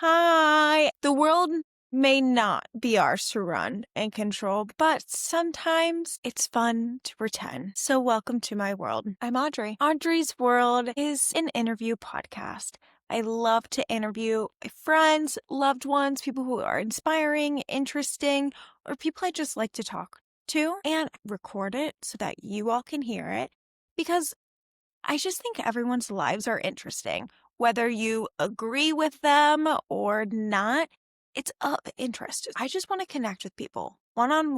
Hi. The world may not be ours to run and control, but sometimes it's fun to pretend. So welcome to my world. I'm Audrey. Audrey's World is an interview podcast. I love to interview my friends, loved ones, people who are inspiring, interesting, or people I just like to talk to and record it so that you all can hear it because I just think everyone's lives are interesting. Whether you agree with them or not, it's of interest. I just want to connect with people one-on-one,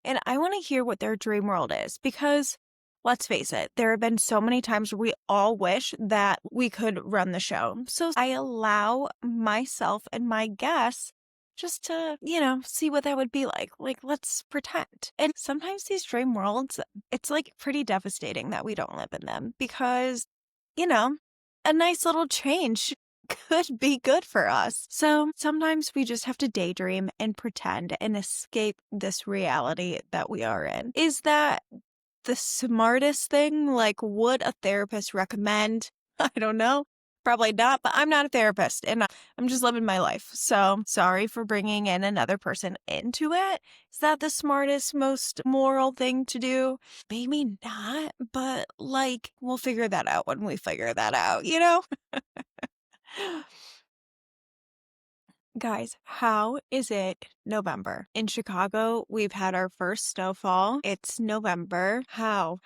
and I want to hear what their dream world is because let's face it, there have been so many times where we all wish that we could run the show. So I allow myself and my guests just to, see what that would be like. Like, let's pretend. And sometimes these dream worlds, it's like pretty devastating that we don't live in them because, a nice little change could be good for us. So sometimes we just have to daydream and pretend and escape this reality that we are in. Is that the smartest thing? Like, would a therapist recommend? I don't know. Probably not, but I'm not a therapist and I'm just living my life. So sorry for bringing in another person into it. Is that the smartest, most moral thing to do? Maybe not, but we'll figure that out when we figure that out, Guys, how is it November? In Chicago, we've had our first snowfall. It's November. How?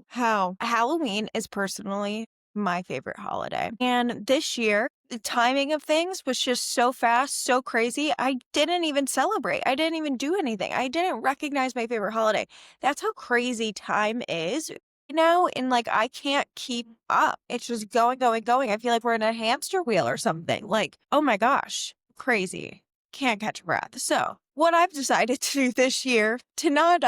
Halloween is personally my favorite holiday. And this year, the timing of things was just so fast, so crazy. I didn't even celebrate. I didn't even do anything. I didn't recognize my favorite holiday. That's how crazy time is. And I can't keep up. It's just going. I feel like we're in a hamster wheel or something. Oh my gosh. Crazy. Can't catch a breath. So what I've decided to do this year to not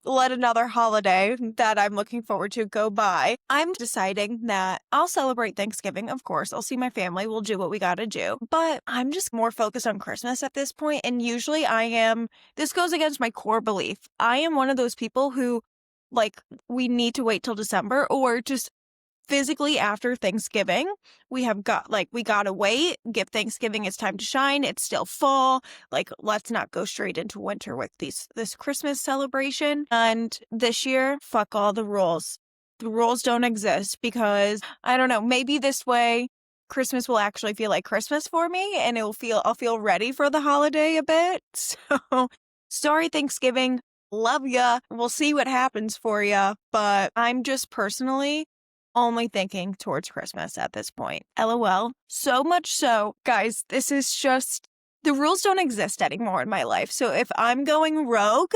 let another holiday that I'm looking forward to go by, I'm deciding that I'll celebrate Thanksgiving. Of course, I'll see my family. We'll do what we got to do. But I'm just more focused on Christmas at this point. And usually this goes against my core belief. I am one of those people who we need to wait till December or just physically after Thanksgiving, we gotta wait, give Thanksgiving its time to shine. It's still fall. Let's not go straight into winter with this Christmas celebration. And this year, fuck all the rules. The rules don't exist because I don't know, maybe this way Christmas will actually feel like Christmas for me and I'll feel ready for the holiday a bit. So sorry, Thanksgiving. Love ya. We'll see what happens for ya. But I'm just personally only thinking towards Christmas at this point. LOL. So much so, guys, this is just, the rules don't exist anymore in my life. So if I'm going rogue,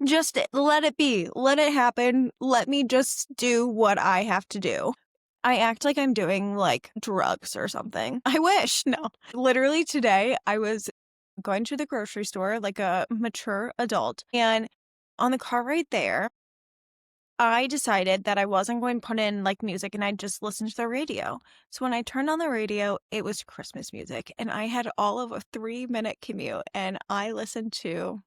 just let it be. Let it happen. Let me just do what I have to do. I act like I'm doing drugs or something. I wish. No. Literally today, I was going to the grocery store like a mature adult. And on the car right there, I decided that I wasn't going to put in music and I'd just listen to the radio. So when I turned on the radio, it was Christmas music and I had all of a 3-minute commute and I listened to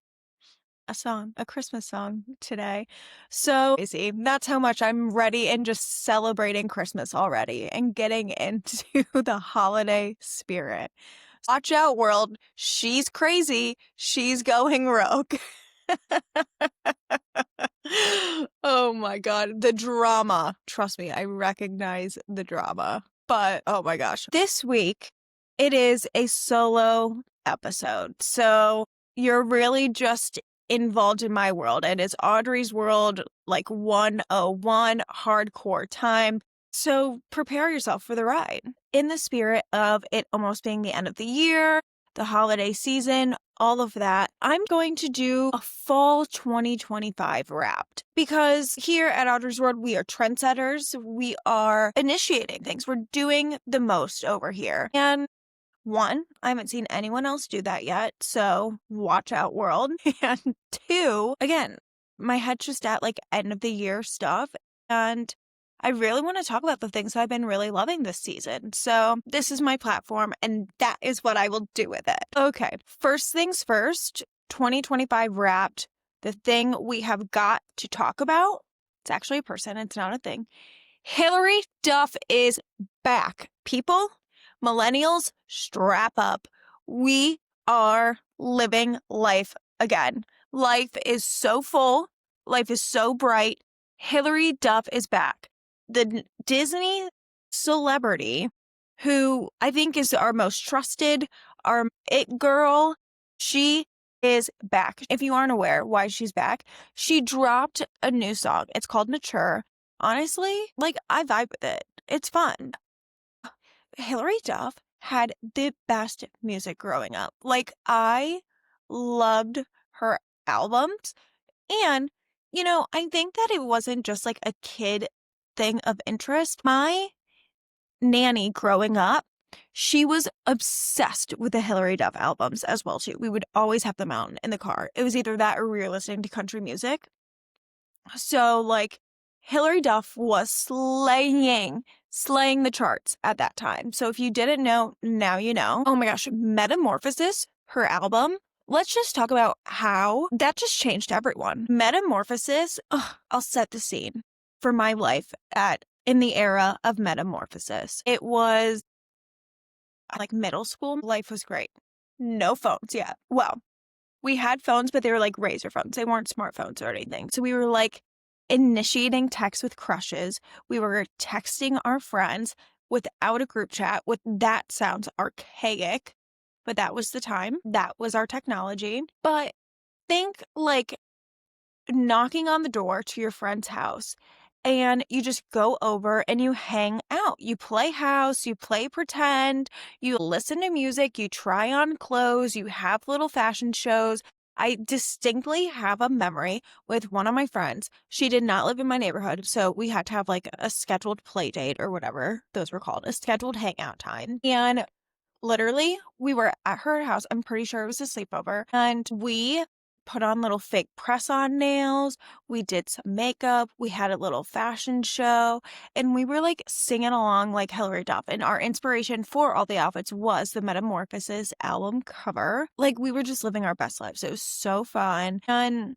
a Christmas song today. So easy. That's how much I'm ready and just celebrating Christmas already and getting into the holiday spirit. Watch out, world. She's crazy. She's going rogue. Oh my God. The drama. Trust me, I recognize the drama. But oh my gosh. This week, it is a solo episode. So you're really just involved in my world. It is Audrey's World, 101 hardcore time. So prepare yourself for the ride. In the spirit of it almost being the end of the year, the holiday season, all of that, I'm going to do a fall 2025 wrapped because here at Audrey's World, we are trendsetters. We are initiating things. We're doing the most over here. And one, I haven't seen anyone else do that yet. So watch out, world. And two, again, my head's just at end of the year stuff. And I really want to talk about the things I've been really loving this season. So this is my platform and that is what I will do with it. Okay, first things first, 2025 wrapped. The thing we have got to talk about, it's actually a person, it's not a thing. Hillary Duff is back. People, Millennials, strap up. We are living life again. Life is so full. Life is so bright. Hilary Duff is back. The Disney celebrity who I think is our most trusted, our it girl. She is back. If you aren't aware why she's back, she dropped a new song. It's called Mature. Honestly, like, I vibe with it. It's fun. Hilary Duff had the best music growing up. Like, I loved her albums. And, I think that it wasn't just like a kid thing of interest. My nanny growing up, she was obsessed with the Hilary Duff albums as well too. We would always have them out in the car. It was either that or we were listening to country music. So like Hilary Duff was slaying the charts at that time. So if you didn't know, now you know. Oh my gosh, Metamorphosis, her album. Let's just talk about how that just changed everyone. Metamorphosis, I'll set the scene for my life in the era of Metamorphosis. It was like middle school. Life was great. No phones yet. Well, we had phones, but they were like razor phones. They weren't smartphones or anything. So we were like initiating texts with crushes. We were texting our friends without a group chat. That sounds archaic, but that was the time. That was our technology. But think like knocking on the door to your friend's house and you just go over and you hang out. You play house, you play pretend, you listen to music, you try on clothes, you have little fashion shows. I distinctly have a memory with one of my friends. She did not live in my neighborhood, so we had to have like a scheduled play date or whatever those were called, a scheduled hangout time. And literally, we were at her house. I'm pretty sure it was a sleepover. And we put on little fake press-on nails. We did some makeup. We had a little fashion show. And we were like singing along like Hilary Duff. And our inspiration for all the outfits was the Metamorphosis album cover. Like, we were just living our best lives. It was so fun. And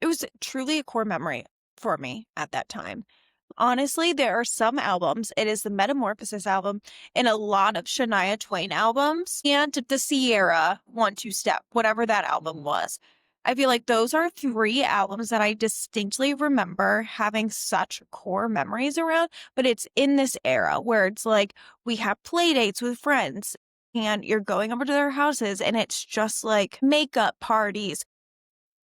it was truly a core memory for me at that time. Honestly, there are some albums. It is the Metamorphosis album and a lot of Shania Twain albums and the Sierra 1-2 Step, whatever that album was. I feel like those are 3 albums that I distinctly remember having such core memories around, but it's in this era where it's like we have play dates with friends and you're going over to their houses and it's just like makeup parties,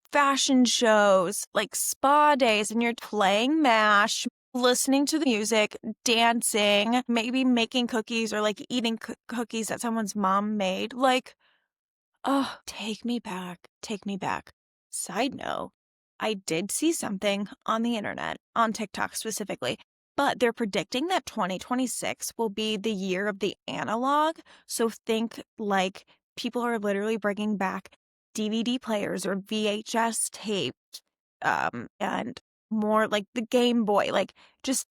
fashion shows, like spa days, and you're playing MASH, listening to the music, dancing, maybe making cookies or like eating cookies that someone's mom made. Like, oh, take me back. Take me back. Side note, I did see something on the internet, on TikTok specifically, but they're predicting that 2026 will be the year of the analog. So think like people are literally bringing back DVD players or VHS tapes, and more like the Game Boy, like just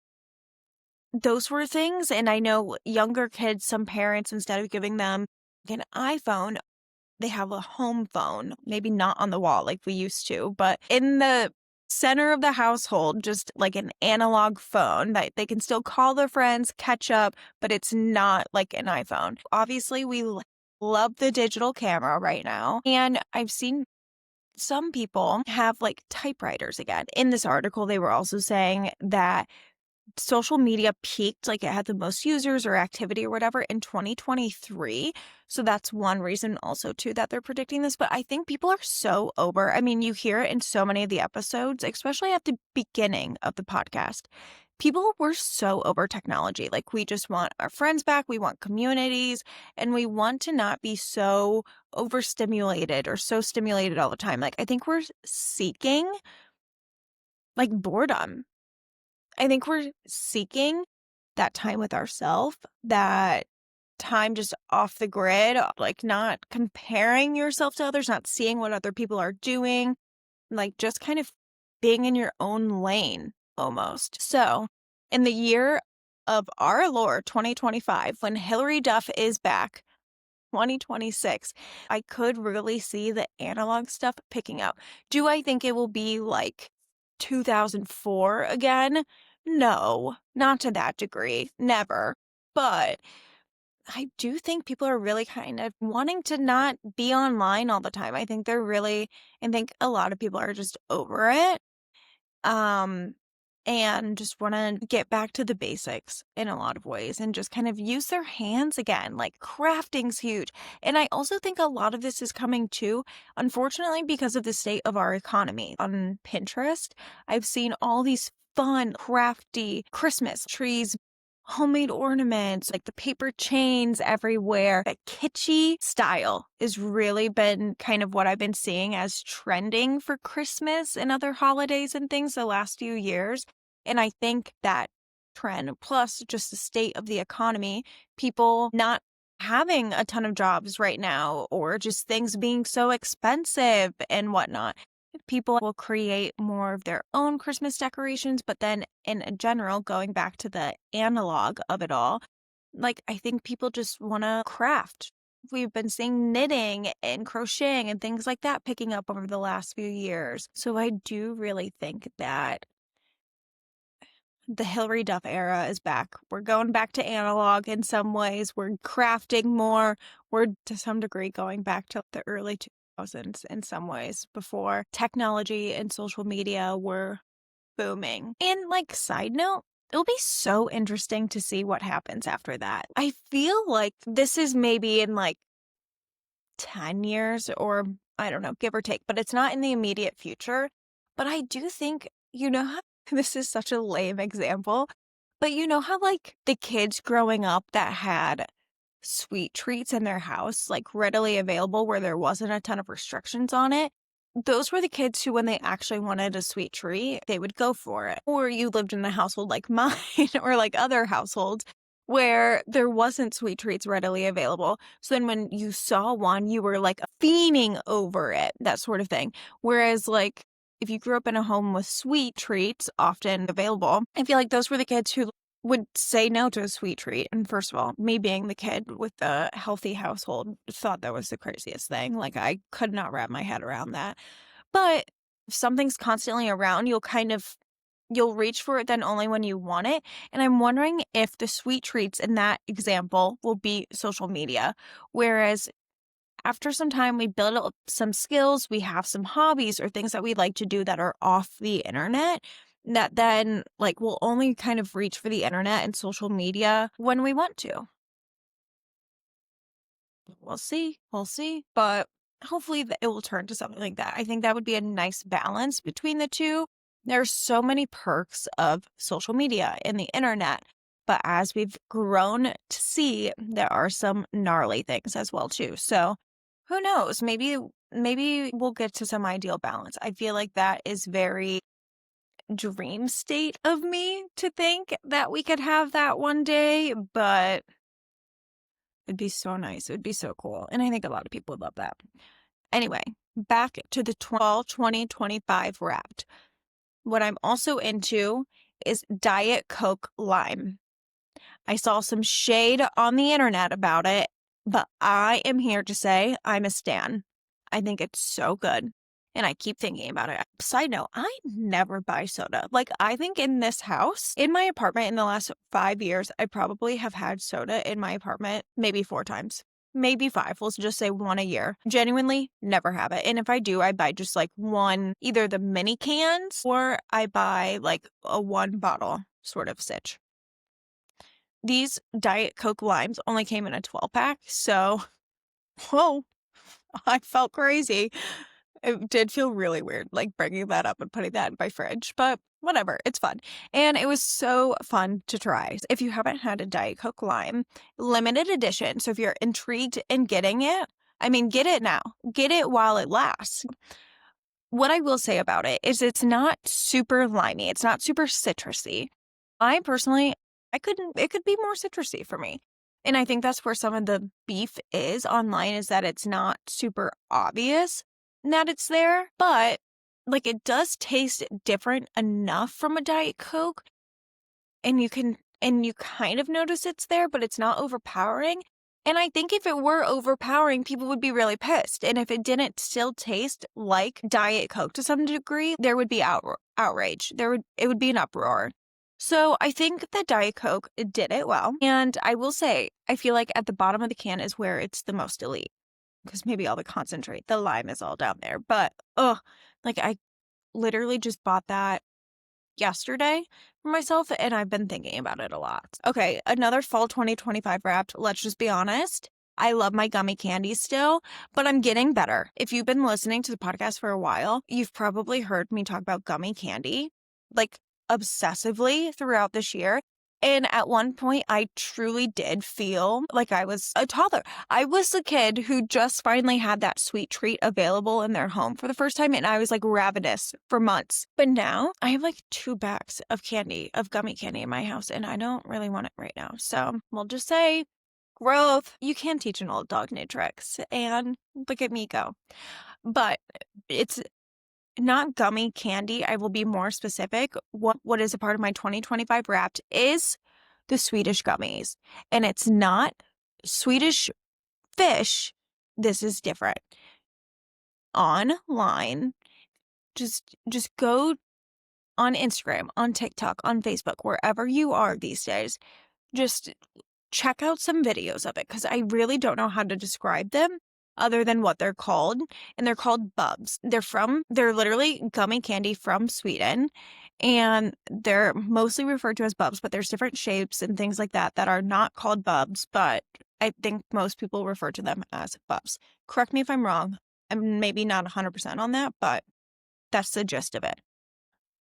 those were things. And I know younger kids, some parents, instead of giving them an iPhone, they have a home phone, maybe not on the wall like we used to, but in the center of the household, just like an analog phone that they can still call their friends, catch up, but it's not like an iPhone. Obviously, we love the digital camera right now. And I've seen some people have like typewriters again. In this article, they were also saying that social media peaked, like it had the most users or activity or whatever in 2023. So that's one reason also too that they're predicting this. But I think people are so over. I mean, you hear it in so many of the episodes, especially at the beginning of the podcast. People were so over technology. Like, we just want our friends back. We want communities, and we want to not be so overstimulated or so stimulated all the time. Like, I think we're seeking like boredom. I think we're seeking that time with ourselves, that time just off the grid, like not comparing yourself to others, not seeing what other people are doing, like just kind of being in your own lane almost. So, in the year of our Lord 2025, when Hilary Duff is back, 2026, I could really see the analog stuff picking up. Do I think it will be like 2004 again? No, not to that degree. Never. But I do think people are really kind of wanting to not be online all the time. I think a lot of people are just over it. Um, and just want to get back to the basics in a lot of ways and just kind of use their hands again. Like crafting's huge. And I also think a lot of this is coming too, unfortunately, because of the state of our economy. On Pinterest, I've seen all these fun, crafty Christmas trees, homemade ornaments, like the paper chains everywhere. That kitschy style has really been kind of what I've been seeing as trending for Christmas and other holidays and things the last few years. And I think that trend, plus just the state of the economy, people not having a ton of jobs right now, or just things being so expensive and whatnot. People will create more of their own Christmas decorations, but then in general, going back to the analog of it all, like I think people just want to craft. We've been seeing knitting and crocheting and things like that picking up over the last few years. So I do really think that the Hillary Duff era is back. We're going back to analog in some ways. We're crafting more. We're to some degree going back to the early 2000s in some ways, before technology and social media were booming. And like side note, it'll be so interesting to see what happens after that. I feel like this is maybe in like 10 years, or I don't know, give or take, but it's not in the immediate future. But I do think, how this is such a lame example, but you know how like the kids growing up that had sweet treats in their house, like readily available where there wasn't a ton of restrictions on it? Those were the kids who, when they actually wanted a sweet treat, they would go for it. Or you lived in a household like mine or like other households where there wasn't sweet treats readily available. So then when you saw one, you were like fiending over it, that sort of thing. Whereas like if you grew up in a home with sweet treats often available, I feel like those were the kids who would say no to a sweet treat. And first of all, me being the kid with the healthy household thought that was the craziest thing. Like I could not wrap my head around that. But if something's constantly around, you'll reach for it then only when you want it. And I'm wondering if the sweet treats in that example will be social media. Whereas after some time, we build up some skills, we have some hobbies or things that we like to do that are off the internet, that then like we'll only kind of reach for the internet and social media when we want to. We'll see. We'll see. But hopefully it will turn to something like that. I think that would be a nice balance between the two. There's so many perks of social media and the internet. But as we've grown to see, there are some gnarly things as well, too. So who knows? Maybe we'll get to some ideal balance. I feel like that is very dream state of me to think that we could have that one day, but it'd be so nice. It would be so cool. And I think a lot of people would love that. Anyway, back to the fall 2025 Wrapped. What I'm also into is Diet Coke Lime. I saw some shade on the internet about it, but I am here to say I'm a stan. I think it's so good. And I keep thinking about it. Side note, I never buy soda. Like, I think in this house, in my apartment in the last 5 years, I probably have had soda in my apartment maybe 4 times. Maybe 5. Let's just say 1 a year. Genuinely, never have it. And if I do, I buy just like one, either the mini cans or I buy like a 1 bottle sort of sitch. These Diet Coke Limes only came in a 12-pack, so, whoa, I felt crazy. It did feel really weird, like bringing that up and putting that in my fridge, but whatever, it's fun. And it was so fun to try. If you haven't had a Diet Coke Lime, limited edition. So if you're intrigued in getting it, I mean, get it now. Get it while it lasts. What I will say about it is it's not super limey. It's not super citrusy. I personally, it could be more citrusy for me. And I think that's where some of the beef is online, is that it's not super obvious that it's there, but like it does taste different enough from a Diet Coke, and you kind of notice it's there, but it's not overpowering. And I think if it were overpowering, people would be really pissed. And if it didn't still taste like Diet Coke to some degree, there would be outrage. It would be an uproar. So I think that Diet Coke did it well. And I will say, I feel like at the bottom of the can is where it's the most elite. Because maybe all the concentrate, the lime is all down there. But, like I literally just bought that yesterday for myself, and I've been thinking about it a lot. Okay, another fall 2025 wrapped. Let's just be honest. I love my gummy candy still, but I'm getting better. If you've been listening to the podcast for a while, you've probably heard me talk about gummy candy like obsessively throughout this year. And at one point, I truly did feel like I was a toddler. I was a kid who just finally had that sweet treat available in their home for the first time, and I was like ravenous for months. But now I have like 2 bags of candy, of gummy candy in my house, and I don't really want it right now. So we'll just say growth. You can teach an old dog new tricks, and look at me go. But it's not gummy candy. I will be more specific. What is a part of my 2025 wrapped is the Swedish gummies. And it's not Swedish fish. This is different. Online, just go on Instagram, on TikTok, on Facebook, wherever you are these days. Just check out some videos of it because I really don't know how to describe them other than what they're called. And they're called bubs. They're literally gummy candy from Sweden. And they're mostly referred to as bubs, but there's different shapes and things like that that are not called bubs, but I think most people refer to them as bubs. Correct me if I'm wrong. I'm maybe not 100% on that, but that's the gist of it.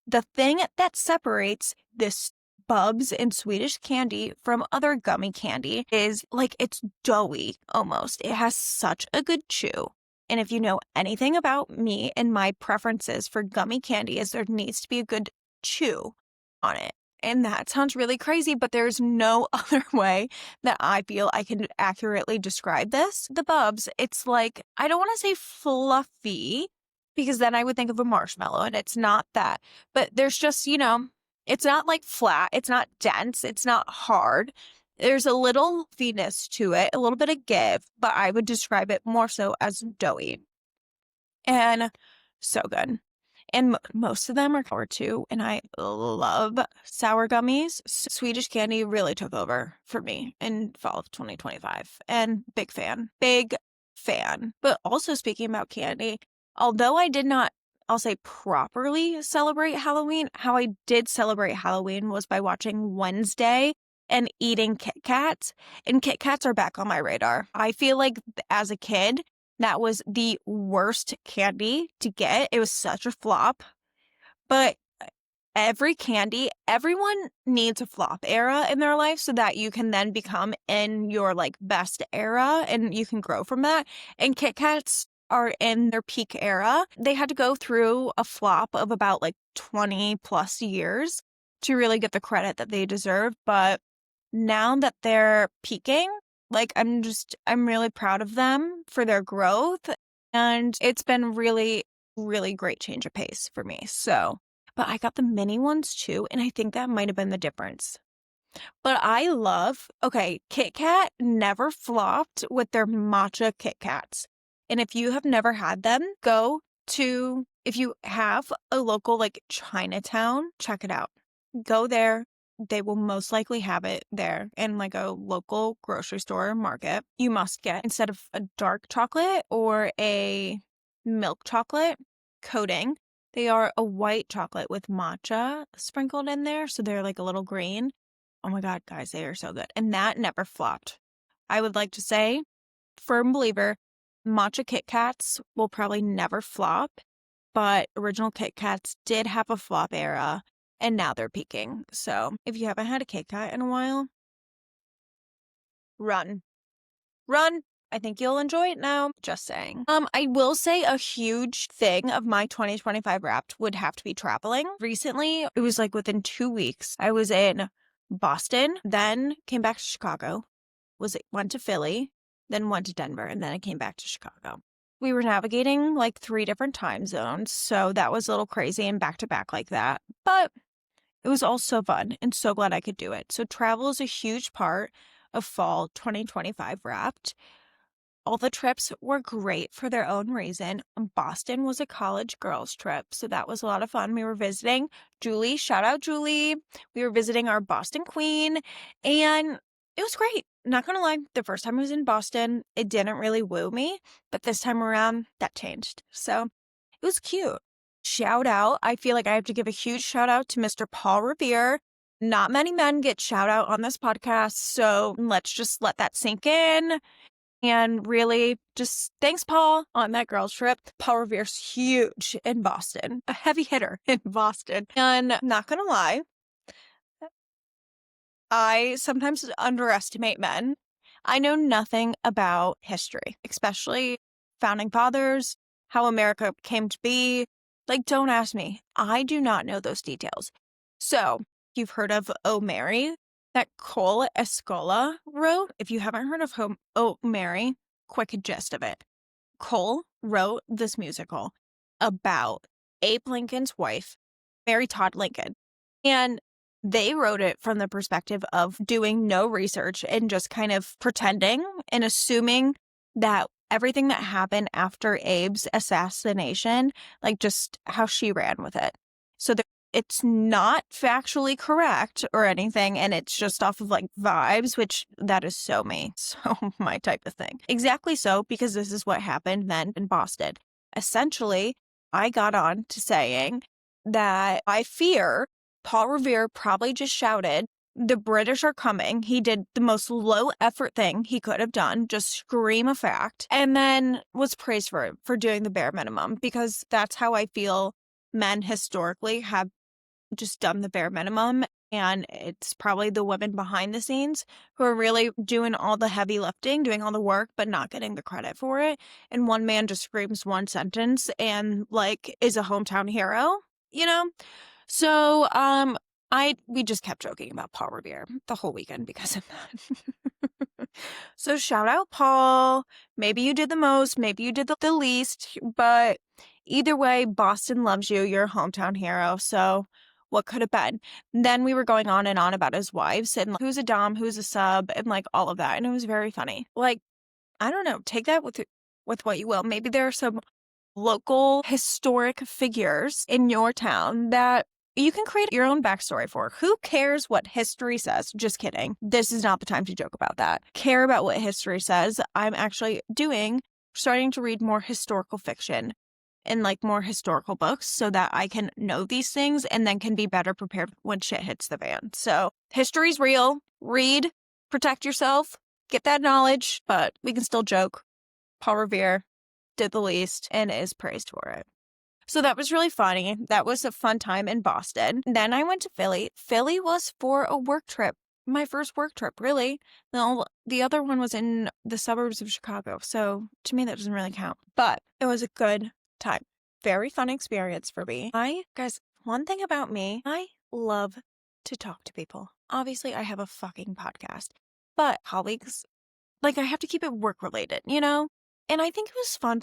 The thing that separates this Bubs and Swedish candy from other gummy candy is like it's doughy almost. It has such a good chew. And if you know anything about me and my preferences for gummy candy is there needs to be a good chew on it. And that sounds really crazy, but there's no other way that I feel I can accurately describe this. The Bubs, it's like, I don't want to say fluffy because then I would think of a marshmallow and it's not that. But there's just, it's not like flat, it's not dense, it's not hard. There's a little finesse to it, a little bit of give, but I would describe it more so as doughy. And so good. And most of them are sour too, and I love sour gummies. Swedish candy really took over for me in fall of 2025, and big fan. Big fan. But also speaking about candy, although I did not, I'll say, properly celebrate Halloween, how I did celebrate Halloween was by watching Wednesday and eating Kit Kats. And Kit Kats are back on my radar. I feel like as a kid, that was the worst candy to get. It was such a flop. But everyone needs a flop era in their life so that you can then become in your like best era and you can grow from that. And Kit Kats are in their peak era. They had to go through a flop of about like 20 plus years to really get the credit that they deserve. But now that they're peaking, like I'm really proud of them for their growth. And it's been really, really great change of pace for me. So, but I got the mini ones too. And I think that might have been the difference. But Kit Kat never flopped with their matcha Kit Kats. And if you have never had them, if you have a local like Chinatown, check it out. Go there. They will most likely have it there in like a local grocery store or market. You must get, instead of a dark chocolate or a milk chocolate coating, they are a white chocolate with matcha sprinkled in there. So they're like a little green. Oh my God, guys, they are so good. And that never flopped. I would like to say, firm believer, matcha Kit Kats will probably never flop, but original Kit Kats did have a flop era. And now they're peaking. So if you haven't had a Kit Kat in a while, run. I think you'll enjoy it now. Just saying. I will say a huge thing of my 2025 wrapped would have to be traveling. Recently, it was like within 2 weeks, I was in Boston, then came back to Chicago, went to Philly, then went to Denver, and then I came back to Chicago. We were navigating like 3 different time zones, so that was a little crazy and back to back like that. But it was all so fun and so glad I could do it. So travel is a huge part of fall 2025 wrapped. All the trips were great for their own reason. Boston was a college girls trip, so that was a lot of fun. We were visiting Julie, shout out Julie. We were visiting our Boston queen, and it was great. Not gonna lie, the first time I was in Boston, it didn't really woo me, but this time around, that changed. So it was cute. Shout out. I feel like I have to give a huge shout out to Mr. Paul Revere. Not many men get shout out on this podcast, so let's just let that sink in. And really, just thanks, Paul, on that girls trip. Paul Revere's huge in Boston, a heavy hitter in Boston. And not gonna lie, I sometimes underestimate men. I know nothing about history, especially founding fathers, how America came to be. Like, don't ask me. I do not know those details. So, you've heard of O. Mary that Cole Escola wrote? If you haven't heard of O. Mary, quick gist of it. Cole wrote this musical about Abe Lincoln's wife, Mary Todd Lincoln. And they wrote it from the perspective of doing no research and just kind of pretending and assuming that everything that happened after Abe's assassination, like just how she ran with it. So it's not factually correct or anything, and it's just off of like vibes, which that is so me, so my type of thing. Exactly so, because this is what happened then in Boston. Essentially, I got on to saying that I fear Paul Revere probably just shouted, "The British are coming." He did the most low effort thing he could have done, just scream a fact, and then was praised for it for doing the bare minimum, because that's how I feel men historically have just done the bare minimum. And it's probably the women behind the scenes who are really doing all the heavy lifting, doing all the work, but not getting the credit for it. And one man just screams one sentence and like is a hometown hero, you know? So, we just kept joking about Paul Revere the whole weekend because of that. So shout out Paul. Maybe you did the most, maybe you did the least, but either way, Boston loves you. You're a hometown hero. So what could have been? Then we were going on and on about his wives and like, who's a dom, who's a sub, and like all of that. And it was very funny. Like, I don't know, take that with what you will. Maybe there are some local historic figures in your town that you can create your own backstory for. Who cares what history says? Just kidding. This is not the time to joke about that. Care about what history says. I'm actually starting to read more historical fiction and like more historical books so that I can know these things and then can be better prepared when shit hits the fan. So history's real. Read, protect yourself, get that knowledge, but we can still joke. Paul Revere did the least and is praised for it. So that was really funny. That was a fun time in Boston. Then I went to Philly. Philly was for a work trip. My first work trip, really. No, the other one was in the suburbs of Chicago. So to me, that doesn't really count. But it was a good time. Very fun experience for me. Guys, one thing about me, I love to talk to people. Obviously, I have a fucking podcast. But colleagues, like I have to keep it work related, you know? And I think it was fun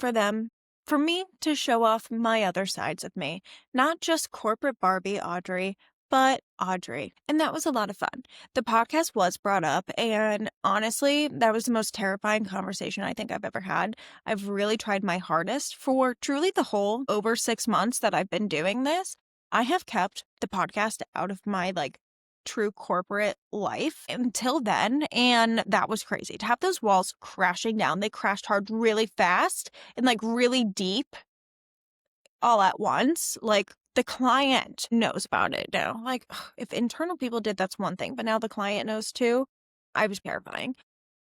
for me to show off my other sides of me, not just corporate Barbie Audrey, but Audrey. And that was a lot of fun. The podcast was brought up, and honestly, that was the most terrifying conversation I think I've ever had. I've really tried my hardest for truly the whole over 6 months that I've been doing this. I have kept the podcast out of my true corporate life until then, and that was crazy to have those walls crashing down. They crashed hard really fast and really deep all at once. Like the client knows about it now. Like if internal people did, that's one thing, but now the client knows too. I was terrifying.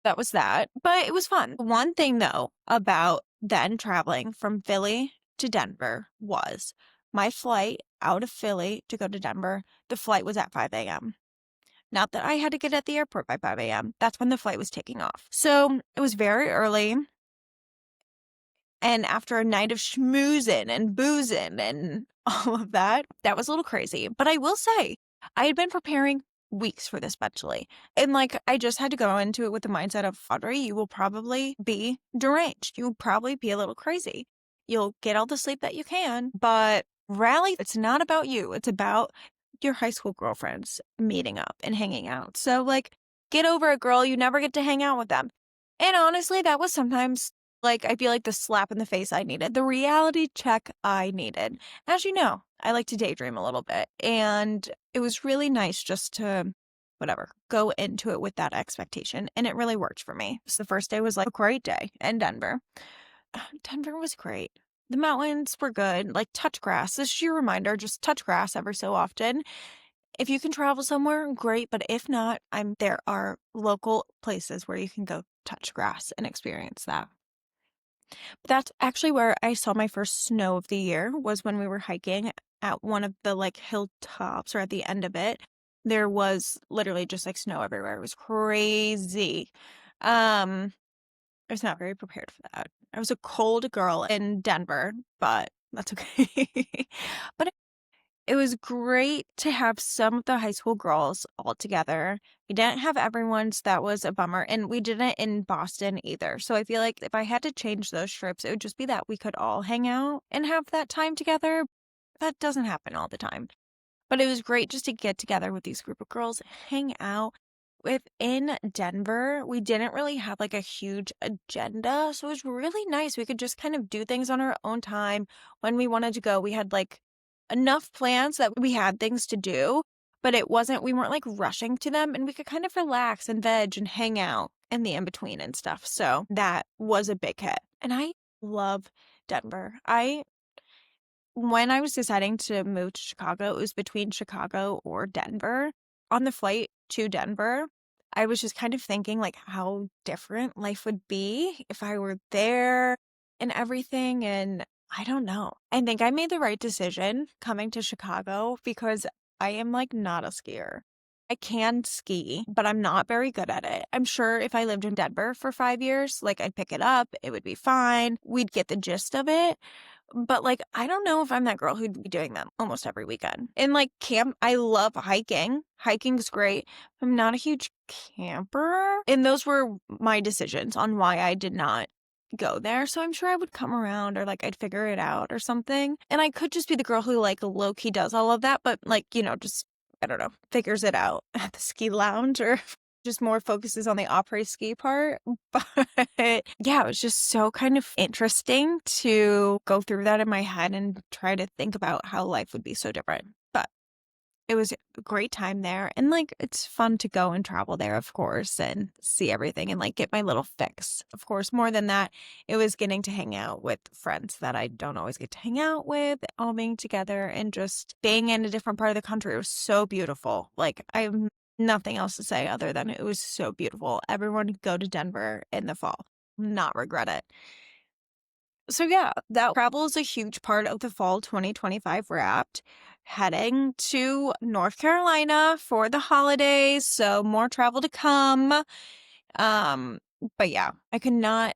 That was that, but it was fun. One thing though about then traveling from Philly to Denver was my flight out of Philly to go to Denver. The flight was at 5 a.m. Not that I had to get at the airport by 5 a.m. That's when the flight was taking off. So it was very early. And after a night of schmoozing and boozing and all of that, that was a little crazy. But I will say, I had been preparing weeks for this mentally. And I just had to go into it with the mindset of, Audrey, you will probably be deranged. You'll probably be a little crazy. You'll get all the sleep that you can, but rally, it's not about you. It's about your high school girlfriends meeting up and hanging out. So get over it, girl. You never get to hang out with them. And honestly, that was sometimes, like, I feel like the slap in the face I needed, the reality check I needed. As you know, I like to daydream a little bit, and it was really nice just to, whatever, go into it with that expectation, and it really worked for me. So the first day was, like, a great day in Denver. Denver was great. The mountains were good, like, touch grass. This is your reminder, just touch grass every so often. If you can travel somewhere, great, but if not, there are local places where you can go touch grass and experience that. But that's actually where I saw my first snow of the year, was when we were hiking at one of the, like, hilltops, or at the end of it. There was literally just, like, snow everywhere. It was crazy. Um, I was not very prepared for that. I was a cold girl in Denver, but that's okay. But it was great to have some of the high school girls all together. We didn't have everyone's, that was a bummer, and we didn't in Boston either. So I feel like if I had to change those trips, it would just be that we could all hang out and have that time together. That doesn't happen all the time. But it was great just to get together with these group of girls, hang out. Within Denver, we didn't really have like a huge agenda. So it was really nice. We could just kind of do things on our own time when we wanted to go. We had like enough plans that we had things to do, but we weren't like rushing to them, and we could kind of relax and veg and hang out in the in between and stuff. So that was a big hit. And I love Denver. When I was deciding to move to Chicago, it was between Chicago or Denver. On the flight to Denver, I was just kind of thinking like how different life would be if I were there and everything. And I don't know. I think I made the right decision coming to Chicago because I am like not a skier. I can ski, but I'm not very good at it. I'm sure if I lived in Denver for 5 years, like I'd pick it up, it would be fine. We'd get the gist of it. But, like, I don't know if I'm that girl who'd be doing that almost every weekend. And, like, I love hiking. Hiking's great. I'm not a huge camper. And those were my decisions on why I did not go there. So I'm sure I would come around, or, like, I'd figure it out or something. And I could just be the girl who, like, low-key does all of that, but, like, just, I don't know, figures it out at the ski lounge, or just more focuses on the après ski part. But yeah, it was just so kind of interesting to go through that in my head and try to think about how life would be so different. But it was a great time there. And like, it's fun to go and travel there, of course, and see everything and like get my little fix. Of course, more than that, it was getting to hang out with friends that I don't always get to hang out with, all being together and just being in a different part of the country. It was so beautiful. Like, I'm nothing else to say other than it was so beautiful. Everyone go to Denver in the fall. Not regret it. So yeah, that travel is a huge part of the fall 2025 wrapped. Heading to North Carolina for the holidays, so more travel to come. Um, but yeah, I could not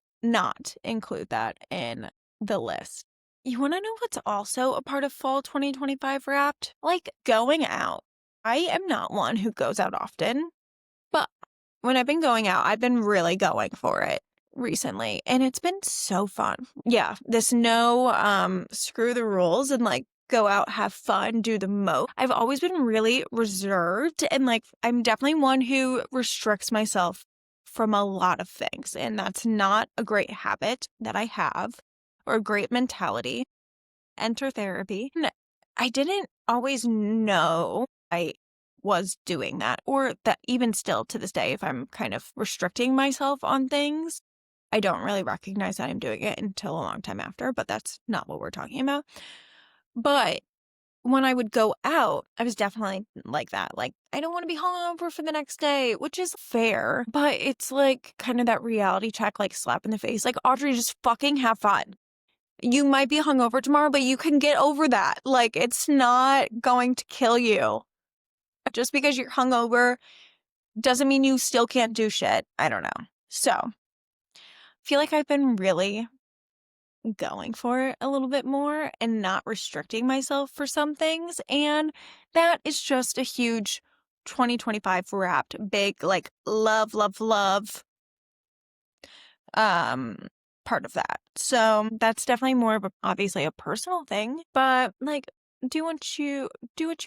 include that in the list. You want to know what's also a part of fall 2025 wrapped? Like going out. I am not one who goes out often, but when I've been going out, I've been really going for it recently, and it's been so fun. Yeah, this no screw the rules and like go out, have fun, do the most. I've always been really reserved, and like I'm definitely one who restricts myself from a lot of things, and that's not a great habit that I have or a great mentality. Enter therapy. I didn't always know I was doing that, or that even still to this day, if I'm kind of restricting myself on things, I don't really recognize that I'm doing it until a long time after, but that's not what we're talking about. But when I would go out, I was definitely like that. Like, I don't want to be hungover for the next day, which is fair, but it's like kind of that reality check, like slap in the face. Like, Audrey, just fucking have fun. You might be hungover tomorrow, but you can get over that. Like, it's not going to kill you. Just because you're hungover doesn't mean you still can't do shit. I don't know. So, I feel like I've been really going for it a little bit more and not restricting myself for some things. And that is just a huge 2025 wrapped big, like, love, love, love part of that. So that's definitely more of obviously a personal thing, but like do what you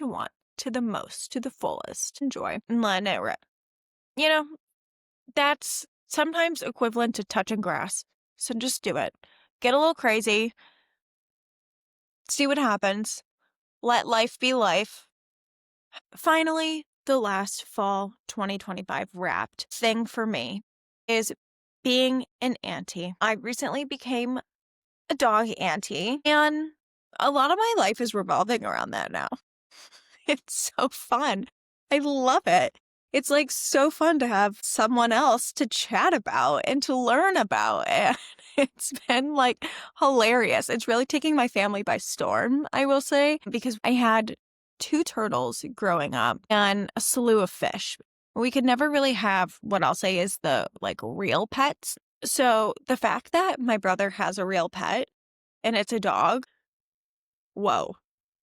want to the most, to the fullest. Enjoy and let it rip. You know, that's sometimes equivalent to touching grass. So just do it. Get a little crazy. See what happens. Let life be life. Finally, the last fall 2025 wrapped thing for me is being an auntie. I recently became a dog auntie, and a lot of my life is revolving around that now. It's so fun. I love it. It's like so fun to have someone else to chat about and to learn about. And it's been like hilarious. It's really taking my family by storm, I will say, because I had 2 turtles growing up and a slew of fish. We could never really have what I'll say is the like real pets. So the fact that my brother has a real pet and it's a dog, whoa.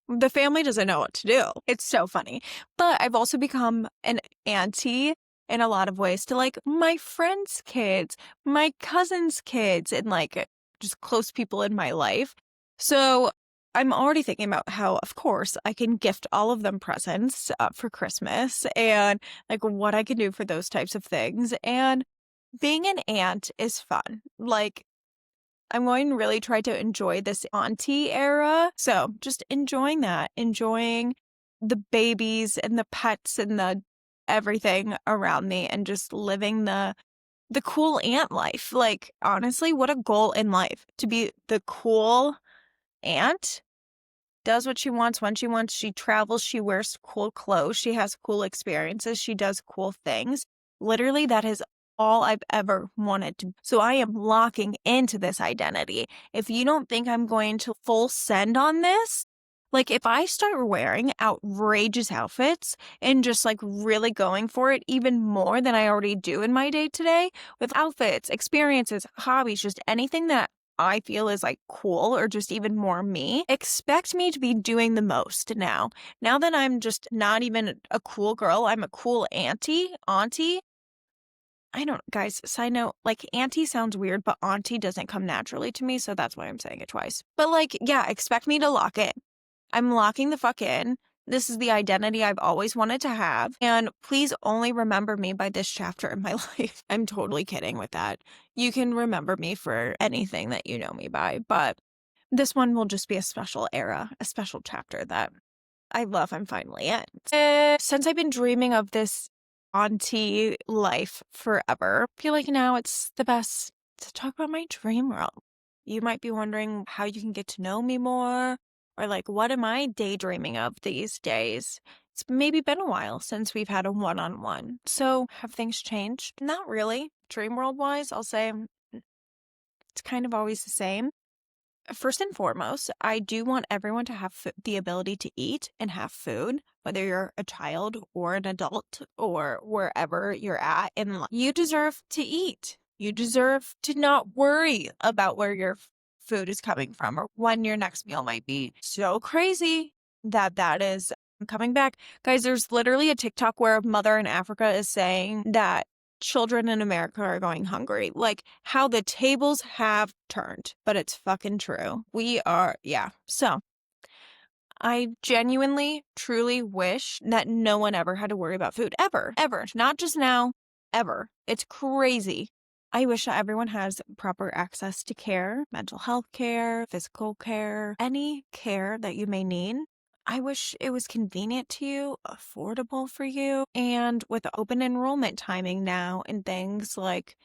The family doesn't know what to do. It's so funny. But I've also become an auntie in a lot of ways to like my friends' kids, my cousins' kids, and like just close people in my life. So I'm already thinking about how, of course, I can gift all of them presents for Christmas and like what I can do for those types of things. And being an aunt is fun. Like, I'm going to really try to enjoy this auntie era. So just enjoying that, enjoying the babies and the pets and the everything around me and just living the cool aunt life. Like, honestly, what a goal in life to be the cool aunt. Does what she wants when she wants. She travels. She wears cool clothes. She has cool experiences. She does cool things. Literally, that is all I've ever wanted to. So I am locking into this identity. If you don't think I'm going to full send on this, like if I start wearing outrageous outfits and just like really going for it even more than I already do in my day to day with outfits, experiences, hobbies, just anything that I feel is like cool or just even more me, expect me to be doing the most now. Now that I'm just not even a cool girl, I'm a cool auntie. I don't, guys, side note, like auntie sounds weird, but auntie doesn't come naturally to me, so that's why I'm saying it twice. But like, yeah, expect me to lock it. I'm locking the fuck in. This is the identity I've always wanted to have. And please only remember me by this chapter in my life. I'm totally kidding with that. You can remember me for anything that you know me by, but this one will just be a special era, a special chapter that I love. I'm finally in. Since I've been dreaming of this auntie life forever, I feel like now it's the best to talk about my dream world. You might be wondering how you can get to know me more, or like, what am I daydreaming of these days? It's maybe been a while since we've had a one-on-one. So have things changed? Not really. Dream world wise, I'll say it's kind of always the same. First and foremost, I do want everyone to have the ability to eat and have food, whether you're a child or an adult or wherever you're at in life. You deserve to eat. You deserve to not worry about where your food is coming from or when your next meal might be. So crazy that that is coming back. Guys, there's literally a TikTok where a mother in Africa is saying that children in America are going hungry. Like how the tables have turned, but it's fucking true. We are, yeah. So I genuinely, truly wish that no one ever had to worry about food ever, ever. Not just now, ever. It's crazy. I wish that everyone has proper access to care, mental health care, physical care, any care that you may need. I wish it was convenient to you, affordable for you, and with open enrollment timing now and things like,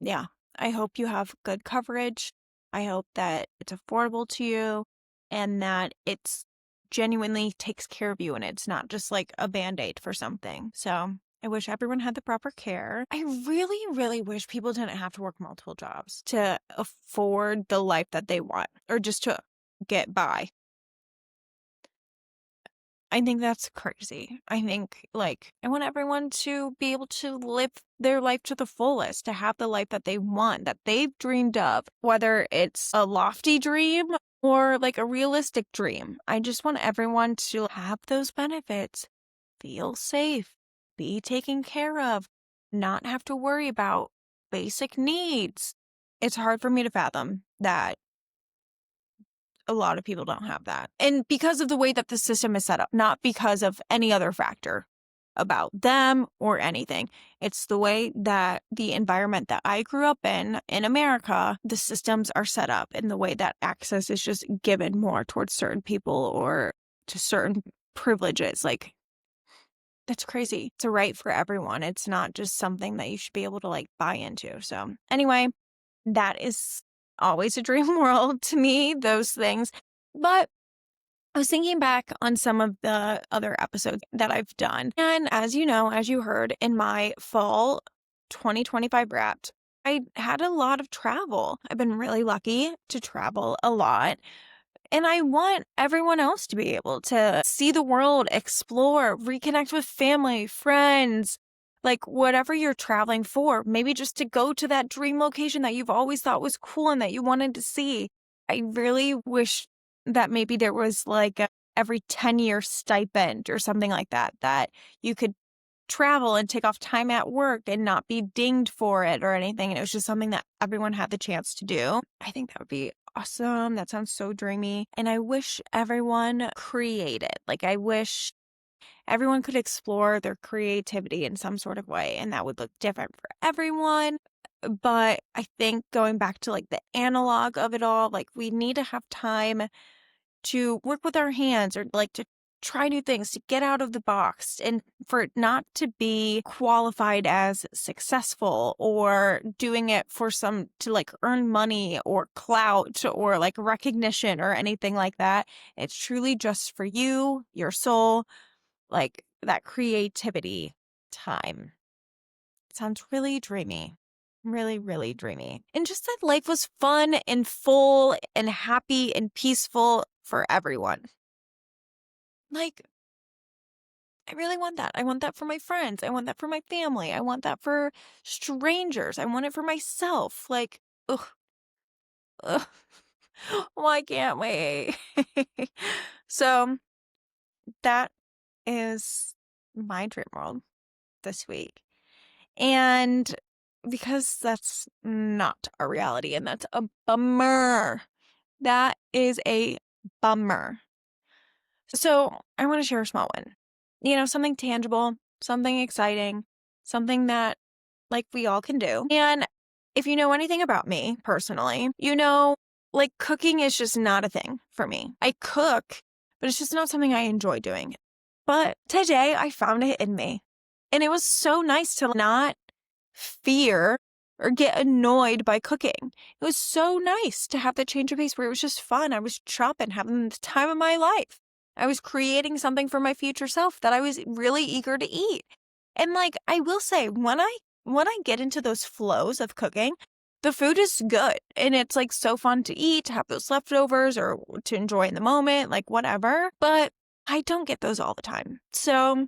yeah, I hope you have good coverage. I hope that it's affordable to you and that it's genuinely takes care of you and it's not just like a band-aid for something. So I wish everyone had the proper care. I really, really wish people didn't have to work multiple jobs to afford the life that they want or just to get by. I think that's crazy. I think, like, I want everyone to be able to live their life to the fullest, to have the life that they want, that they've dreamed of, whether it's a lofty dream or like a realistic dream. I just want everyone to have those benefits, feel safe, be taken care of, not have to worry about basic needs. It's hard for me to fathom that a lot of people don't have that. And because of the way that the system is set up, not because of any other factor. about them or anything. It's the way that the environment that I grew up in America, the systems are set up, and the way that access is just given more towards certain people or to certain privileges. Like, that's crazy. It's a right for everyone. It's not just something that you should be able to like buy into. So anyway, that is always a dream world to me, those things. But I was thinking back on some of the other episodes that I've done. And as you know, as you heard in my fall 2025 wrapped, I had a lot of travel. I've been really lucky to travel a lot. And I want everyone else to be able to see the world, explore, reconnect with family, friends, like whatever you're traveling for, maybe just to go to that dream location that you've always thought was cool and that you wanted to see. I really wish that maybe there was like a every 10-year stipend or something like that, that you could travel and take off time at work and not be dinged for it or anything. And it was just something that everyone had the chance to do. I think that would be awesome. That sounds so dreamy. And I wish everyone created. Like, I wish everyone could explore their creativity in some sort of way, and that would look different for everyone. But I think going back to like the analog of it all, like we need to have time to work with our hands or like to try new things, to get out of the box, and for it not to be qualified as successful or doing it for to like earn money or clout or like recognition or anything like that. It's truly just for you, your soul, like that creativity time. It sounds really dreamy. Really, really dreamy. And just that life was fun and full and happy and peaceful for everyone. Like, I really want that. I want that for my friends. I want that for my family. I want that for strangers. I want it for myself. Like, ugh, ugh. Why can't we? So that is my dream world this week. And because that's not a reality and that's a bummer. That is a bummer. So I want to share a small one. You know, something tangible, something exciting, something that like we all can do. And if you know anything about me personally, you know, like cooking is just not a thing for me. I cook, but it's just not something I enjoy doing. But today I found it in me. And it was so nice to not fear or get annoyed by cooking. It was so nice to have that change of pace where it was just fun. I was chopping, having the time of my life. I was creating something for my future self that I was really eager to eat. And like, I will say, when I get into those flows of cooking, the food is good. And it's like so fun to eat, to have those leftovers or to enjoy in the moment, like whatever. But I don't get those all the time. So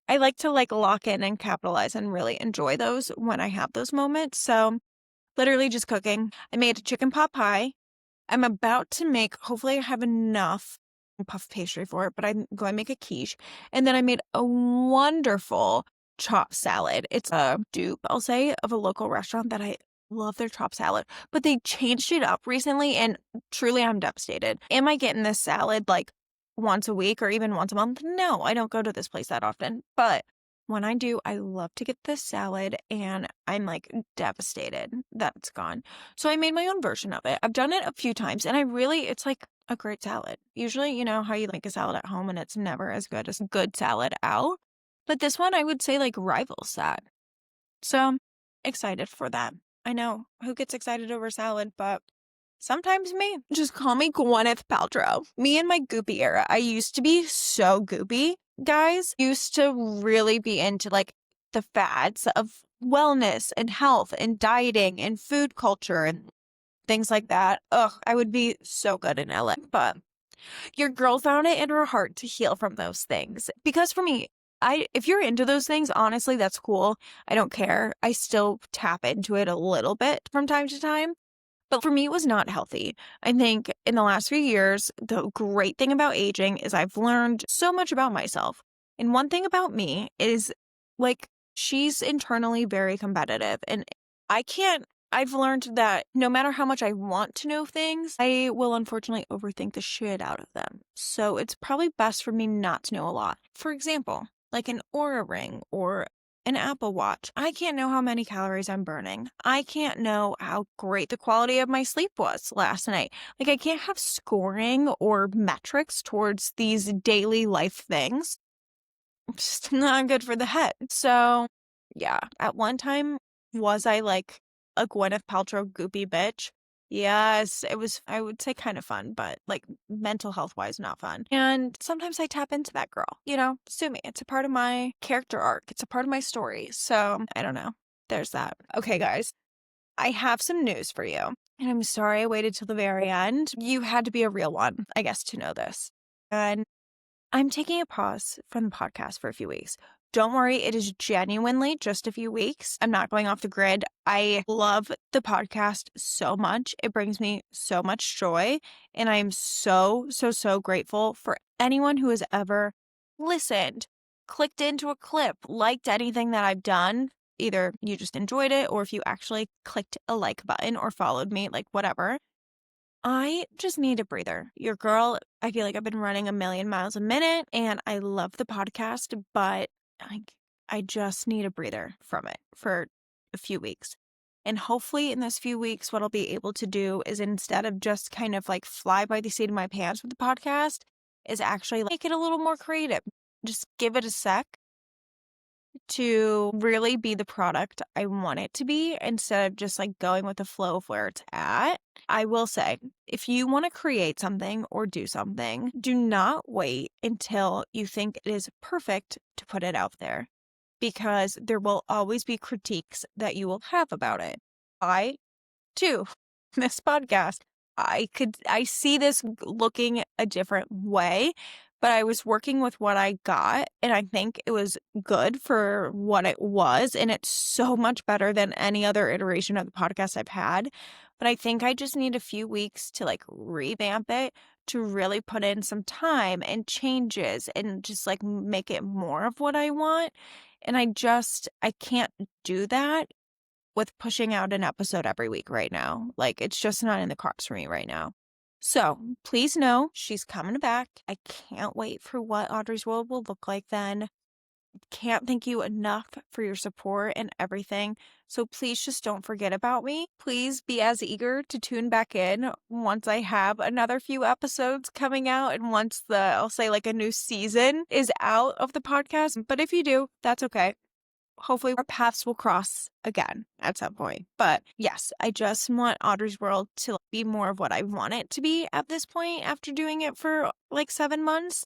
I like to like lock in and capitalize and really enjoy those when I have those moments. So literally just cooking. I made a chicken pot pie. I'm about to make, hopefully I have enough puff pastry for it, but I'm going to make a quiche. And then I made a wonderful chopped salad. It's a dupe, I'll say, of a local restaurant that I love their chopped salad, but they changed it up recently and truly I'm devastated. Am I getting this salad like once a week or even once a month? No, I don't go to this place that often, but when I do, I love to get this salad and I'm like devastated that it's gone. So I made my own version of it. I've done it a few times and it's like a great salad. Usually, you know how you make a salad at home and it's never as good as good salad out. But this one, I would say like rivals that. So excited for that. I know who gets excited over salad, but sometimes me. Just call me Gwyneth Paltrow. Me and my goopy era. I used to be so goopy, guys. Used to really be into like the fads of wellness and health and dieting and food culture and things like that. Ugh, I would be so good in LA. But your girl found it in her heart to heal from those things. Because for me, if you're into those things, honestly, that's cool. I don't care. I still tap into it a little bit from time to time. But for me, it was not healthy. I think in the last few years, the great thing about aging is I've learned so much about myself. And one thing about me is like, she's internally very competitive. And I've learned that no matter how much I want to know things, I will unfortunately overthink the shit out of them. So it's probably best for me not to know a lot. For example, like an Oura ring or an Apple Watch. I can't know how many calories I'm burning. I can't know how great the quality of my sleep was last night. Like, I can't have scoring or metrics towards these daily life things. It's just not good for the head. So, yeah, at one time, was I like a Gwyneth Paltrow goopy bitch? Yes, it was, I would say kind of fun, but like mental health wise, not fun. And sometimes I tap into that girl, sue me. It's a part of my character arc, it's a part of my story. So I don't know. There's that. Okay, guys, I have some news for you. And I'm sorry I waited till the very end. You had to be a real one, I guess, to know this. And I'm taking a pause from the podcast for a few weeks. Don't worry, it is genuinely just a few weeks. I'm not going off the grid. I love the podcast so much. It brings me so much joy. And I am so, so, so grateful for anyone who has ever listened, clicked into a clip, liked anything that I've done. Either you just enjoyed it, or if you actually clicked a like button or followed me, like whatever. I just need a breather. Your girl, I feel like I've been running a million miles a minute and I love the podcast, but I just need a breather from it for a few weeks. And hopefully in those few weeks, what I'll be able to do is, instead of just kind of like fly by the seat of my pants with the podcast, is actually make it a little more creative. Just give it a sec to really be the product I want it to be, instead of just like going with the flow of where it's at. I will say, if you want to create something or do something, do not wait until you think it is perfect to put it out there, because there will always be critiques that you will have about it. I, too, this podcast, I see this looking a different way, but I was working with what I got, and I think it was good for what it was, and it's so much better than any other iteration of the podcast I've had. But I think I just need a few weeks to like revamp it, to really put in some time and changes and just like make it more of what I want. And I can't do that with pushing out an episode every week right now. Like, it's just not in the cards for me right now. So please know she's coming back. I can't wait for what Audrey's World will look like then. Can't thank you enough for your support and everything. So please just don't forget about me. Please be as eager to tune back in once I have another few episodes coming out, and once I'll say like a new season is out of the podcast. But if you do, that's okay. Hopefully our paths will cross again at some point. But yes, I just want Audrey's World to be more of what I want it to be at this point, after doing it for like 7 months.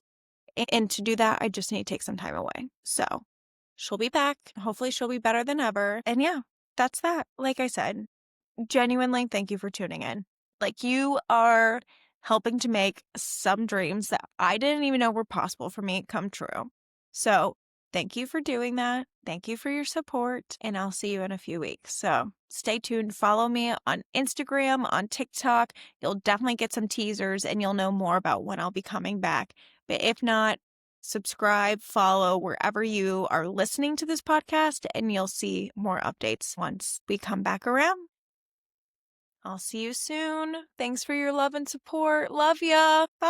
And to do that, I just need to take some time away. So she'll be back. Hopefully she'll be better than ever. And yeah, that's that. Like I said, genuinely, thank you for tuning in. Like, you are helping to make some dreams that I didn't even know were possible for me come true. So thank you for doing that. Thank you for your support, and I'll see you in a few weeks. So stay tuned. Follow me on Instagram, on TikTok. You'll definitely get some teasers, and you'll know more about when I'll be coming back. But if not, subscribe, follow wherever you are listening to this podcast, and you'll see more updates once we come back around. I'll see you soon. Thanks for your love and support. Love ya. Bye.